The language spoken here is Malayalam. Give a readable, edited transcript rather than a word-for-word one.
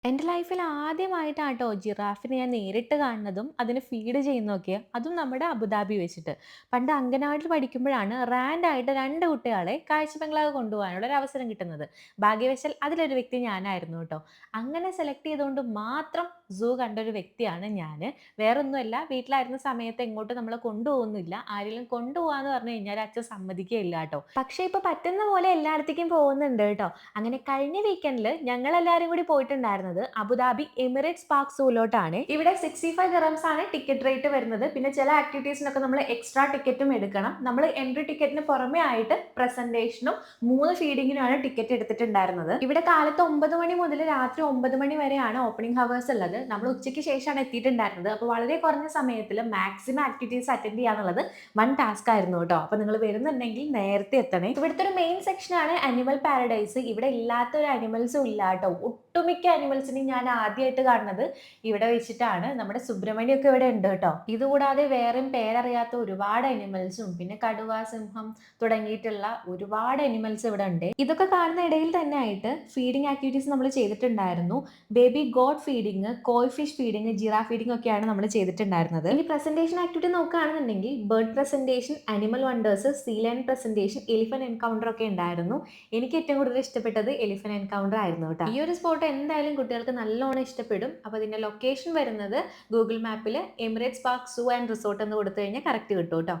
എൻ്റെ ലൈഫിൽ ആദ്യമായിട്ടാട്ടോ ജിറാഫിനെ ഞാൻ നേരിട്ട് കാണുന്നതും, അതിന് ഫീഡ് ചെയ്യുന്നതൊക്കെ. അതും നമ്മുടെ അബുദാബി വെച്ചിട്ട്. പണ്ട് അംഗനവാടിയിൽ പഠിക്കുമ്പോഴാണ് റാൻഡായിട്ട് 2 കുട്ടികളെ കാഴ്ച ബംഗ്ലാവ് കൊണ്ടുപോകാനുള്ള ഒരു അവസരം കിട്ടുന്നത്. ഭാഗ്യവശാൽ അതിലൊരു വ്യക്തി ഞാനായിരുന്നു കേട്ടോ. അങ്ങനെ സെലക്ട് ചെയ്തുകൊണ്ട് മാത്രം സൂ കണ്ടൊരു വ്യക്തിയാണ് ഞാന്. വേറൊന്നുമല്ല, വീട്ടിലായിരുന്ന സമയത്ത് എങ്ങോട്ടും നമ്മളെ കൊണ്ടുപോകുന്നില്ല. ആരെങ്കിലും കൊണ്ടുപോകാന്ന് പറഞ്ഞു കഴിഞ്ഞാൽ അച്ഛൻ സമ്മതിക്കുകയില്ല കേട്ടോ. പക്ഷേ ഇപ്പൊ പറ്റുന്ന പോലെ എല്ലായിടത്തേക്കും പോകുന്നുണ്ട് കേട്ടോ. അങ്ങനെ കഴിഞ്ഞ വീക്കെൻഡിൽ ഞങ്ങളെല്ലാവരും കൂടി പോയിട്ടുണ്ടായിരുന്നത് അബുദാബി എമിറേറ്റ്സ് പാർക്ക് സൂലോട്ടാണ്. ഇവിടെ 65 ദിറംസ് ആണ് ടിക്കറ്റ് റേറ്റ് വരുന്നത്. പിന്നെ ചില ആക്ടിവിറ്റീസിനൊക്കെ നമ്മൾ എക്സ്ട്രാ ടിക്കറ്റും എടുക്കണം. നമ്മൾ എൻട്രി ടിക്കറ്റിന് പുറമെ ആയിട്ട് പ്രസന്റേഷനും 3 ഫീഡിങ്ങിനുമാണ് ടിക്കറ്റ് എടുത്തിട്ടുണ്ടായിരുന്നത്. ഇവിടെ കാലത്ത് 9 മണി മുതൽ രാത്രി 9 മണി വരെയാണ് ഓപ്പണിംഗ് ഹവേഴ്സ് ഉള്ളത്. നമ്മൾ ഉച്ചയ്ക്ക് ശേഷമാണ് എത്തിയിട്ടുണ്ടായിരുന്നത്. അപ്പോൾ വളരെ കുറഞ്ഞ സമയത്തിൽ മാക്സിമം ആക്ടിവിറ്റീസ് അറ്റൻഡ് ചെയ്യാന്നുള്ളത് വൺ ടാസ്ക് ആയിരുന്നു കേട്ടോ. അപ്പോൾ നിങ്ങൾ വരുന്നുണ്ടെങ്കിൽ നേരത്തെ എത്തണേ. ഇവിടുത്തെ ഒരു മെയിൻ സെക്ഷനാണ് അനിമൽ പാരഡൈസ്. ഇവിടെ ഇല്ലാത്ത ഒരു അനിമൽസും ഇല്ല കേട്ടോ. ഒട്ടുമിക്ക അനിമൽസിനെയും ഞാൻ ആദ്യമായിട്ട് കാണുന്നത് ഇവിടെ വെച്ചിട്ടാണ്. നമ്മുടെ സുബ്രഹ്മണ്യൊക്കെ ഇവിടെ ഉണ്ട് കേട്ടോ. ഇതുകൂടാതെ വേറെയും പേരറിയാത്ത ഒരുപാട് അനിമൽസും പിന്നെ കടുവ, സിംഹം തുടങ്ങിയിട്ടുള്ള ഒരുപാട് അനിമൽസ് ഇവിടെ ഉണ്ട്. ഇതൊക്കെ കാണുന്ന ഇടയിൽ തന്നെ ആയിട്ട് ഫീഡിംഗ് ആക്ടിവിറ്റീസ് നമ്മൾ ചെയ്തിട്ടുണ്ടായിരുന്നു. Baby goat feeding, koi fish feeding, giraffe feeding ഒക്കെയാണ് നമ്മൾ ചെയ്തിട്ടുണ്ടായിരുന്നത്. ഇനി പ്രസന്റേഷൻ ആക്ടിവിറ്റി നോക്കുകയാണെന്നുണ്ടെങ്കിൽ bird presentation, animal wonders, sea lion presentation, elephant encounter ഒക്കെ ഉണ്ടായിരുന്നു. എനിക്ക് ഏറ്റവും കൂടുതൽ ഇഷ്ടപ്പെട്ടത് എലിഫന്റ് എൻകൗണ്ടർ ആയിരുന്നു കേട്ടോ. ഈ ഒരു സ്പോട്ട് എന്തായാലും കുട്ടികൾക്ക് നല്ലോണം ഇഷ്ടപ്പെടും. അപ്പോൾ ഇതിന്റെ ലൊക്കേഷൻ വരുന്നത് ഗൂഗിൾ മാപ്പിൽ Emirates Park Zoo and Resort എന്ന് കൊടുത്തു കഴിഞ്ഞാൽ കറക്റ്റ് കിട്ടും കേട്ടോ.